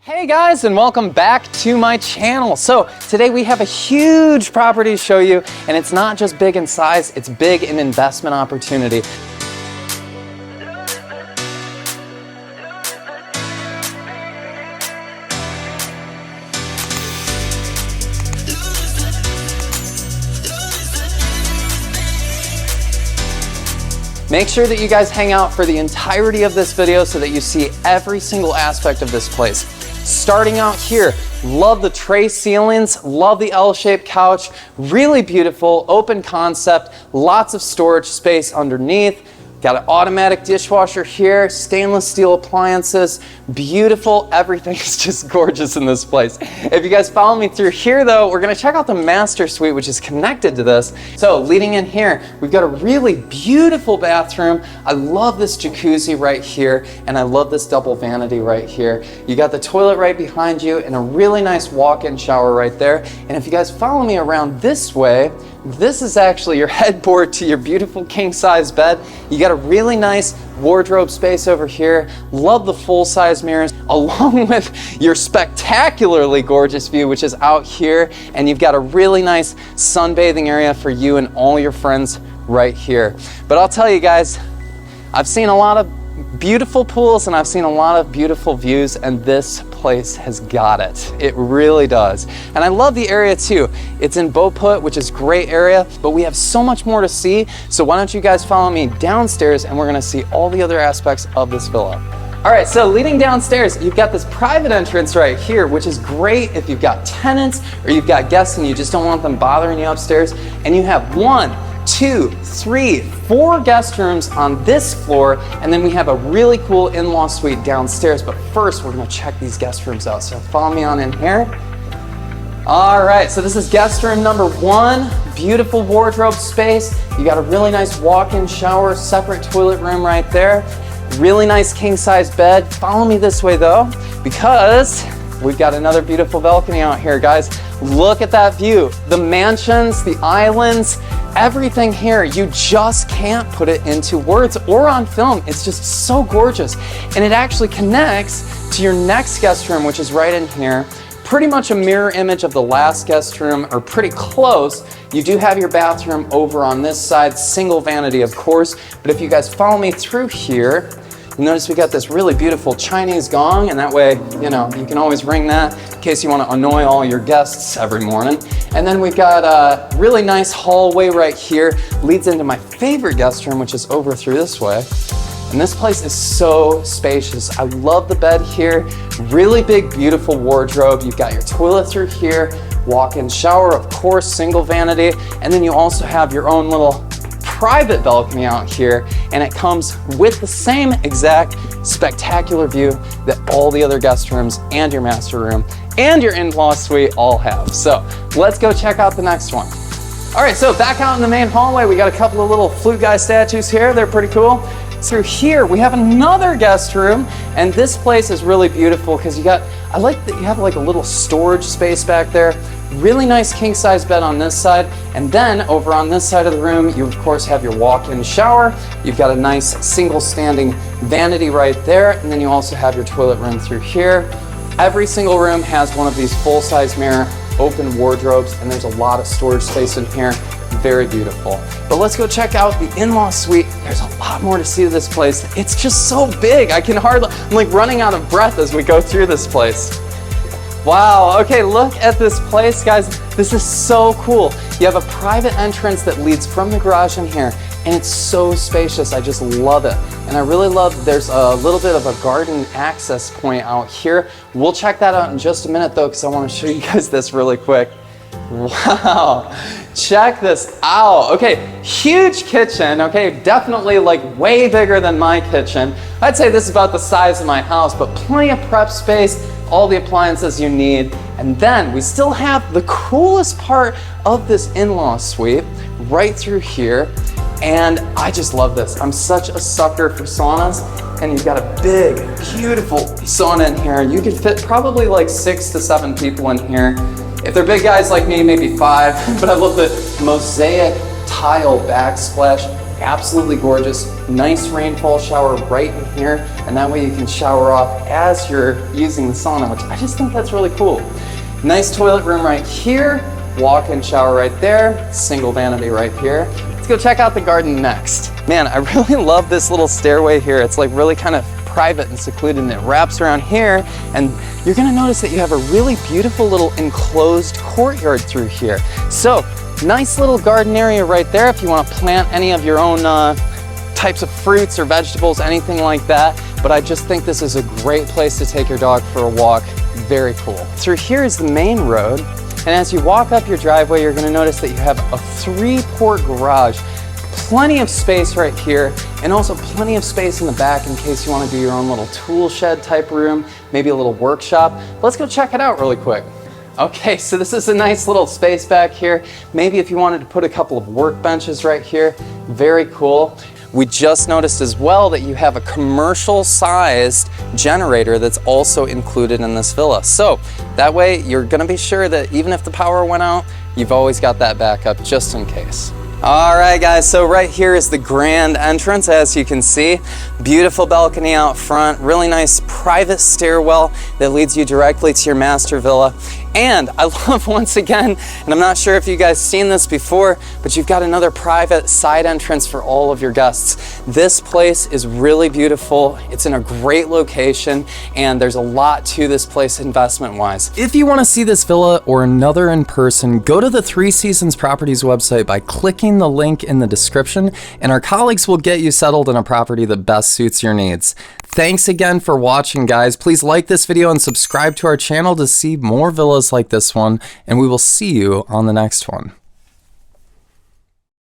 Hey guys, and welcome back to my channel. So today we have a huge property to show you, and it's not just big in size, it's big in investment opportunity. Make sure that you guys hang out for the entirety of this video so that you see every single aspect of this place. Starting out here, love the tray ceilings, love the L-shaped couch, really beautiful, open concept, lots of storage space underneath. Got an automatic dishwasher here, stainless steel appliances, beautiful, everything is just gorgeous in this place. If you guys follow me through here though, we're gonna check out the master suite, which is connected to this. So leading in here, we've got a really beautiful bathroom. I love this jacuzzi right here, and I love this double vanity right here. You got the toilet right behind you and a really nice walk-in shower right there. And if you guys follow me around this way, this is actually your headboard to your beautiful king-size bed. You got a really nice wardrobe space over here. Love the full-size mirrors, along with your spectacularly gorgeous view, which is out here. And you've got a really nice sunbathing area for you and all your friends right here. But I'll tell you guys, I've seen a lot of beautiful pools and I've seen a lot of beautiful views, and this place has got it. It really does. And I love the area too. It's in Beauput, which is a great area, but we have so much more to see. So why don't you guys follow me downstairs and we're gonna see all the other aspects of this villa. All right, so leading downstairs, you've got this private entrance right here, which is great if you've got tenants or you've got guests and you just don't want them bothering you upstairs. And you have 1, 2, 3, 4 guest rooms on this floor, and then we have a really cool in-law suite downstairs. But first, we're gonna check these guest rooms out. So follow me on in here. All right, so this is guest room number 1. Beautiful wardrobe space. You got a really nice walk-in shower, separate toilet room right there. Really nice king-size bed. Follow me this way though, because we've got another beautiful balcony out here, guys. Look at that view. The mansions, the islands, everything here, you just can't put it into words or on film. It's just so gorgeous. And it actually connects to your next guest room, which is right in here. Pretty much a mirror image of the last guest room, or pretty close. You do have your bathroom over on this side, single vanity of course. But if you guys follow me through here, you notice we got this really beautiful Chinese gong, and that way, you know, you can always ring that in case you want to annoy all your guests every morning. And then we've got a really nice hallway right here, leads into my favorite guest room, which is over through this way. And this place is so spacious. I love the bed here, really big, beautiful wardrobe. You've got your toilet through here, walk-in shower, of course, single vanity, and then you also have your own little private balcony out here, and it comes with the same exact spectacular view that all the other guest rooms and your master room and your in-law suite all have. So let's go check out the next one. All right, so back out in the main hallway, we got a couple of little flute guy statues here. They're pretty cool. Through here, we have another guest room, and this place is really beautiful because I like that you have like a little storage space back there. Really nice king-size bed on this side, and then over on this side of the room, you of course have your walk-in shower. You've got a nice single standing vanity right there, and then you also have your toilet room through here. Every single room has one of these full-size mirror open wardrobes, and there's a lot of storage space in here. Very beautiful. But let's go check out the in-law suite. There's a lot more to see to this place. It's just so big. I'm like running out of breath as we go through this place. Wow, okay, look at this place, guys. This is so cool. You have a private entrance that leads from the garage in here, and it's so spacious. I just love it. And I really love there's a little bit of a garden access point out here. We'll check that out in just a minute though, because I want to show you guys this really quick. Wow, check this out. Okay, huge kitchen. Okay, definitely like way bigger than my kitchen. I'd say this is about the size of my house, but plenty of prep space, all the appliances you need. And then we still have the coolest part of this in-law suite right through here. And I just love this. I'm such a sucker for saunas. And you've got a big, beautiful sauna in here. You could fit probably like 6 to 7 people in here. If they're big guys like me, maybe 5, but I love the mosaic tile backsplash Absolutely gorgeous. Nice rainfall shower right in here, and that way you can shower off as you're using the sauna, which I just think that's really cool. Nice toilet room right here, walk-in shower right there, single vanity right here. Let's go check out the garden next. Man, I really love this little stairway here. It's like really kind of private and secluded, and it wraps around here, and you're gonna notice that you have a really beautiful little enclosed courtyard through here. So, nice little garden area right there if you want to plant any of your own types of fruits or vegetables, anything like that. But I just think this is a great place to take your dog for a walk. Very cool. Through here is the main road, and as you walk up your driveway, you're going to notice that you have a 3-port garage. Plenty of space right here, and also plenty of space in the back in case you want to do your own little tool shed type room, maybe a little workshop. Let's go check it out really quick. Okay, so this is a nice little space back here. Maybe if you wanted to put a couple of workbenches right here, very cool. We just noticed as well that you have a commercial sized generator that's also included in this villa. So that way you're gonna be sure that even if the power went out, you've always got that backup just in case. All right, guys, so right here is the grand entrance, as you can see. Beautiful balcony out front, really nice private stairwell that leads you directly to your master villa. And I love, once again, and I'm not sure if you guys seen this before, but you've got another private side entrance for all of your guests. This place is really beautiful. It's in a great location, and there's a lot to this place investment-wise. If you want to see this villa or another in person, go to the 3 Seasons Properties website by clicking the link in the description, and our colleagues will get you settled in a property that best suits your needs. Thanks again for watching, guys. Please like this video and subscribe to our channel to see more villas like this one, and we will see you on the next one.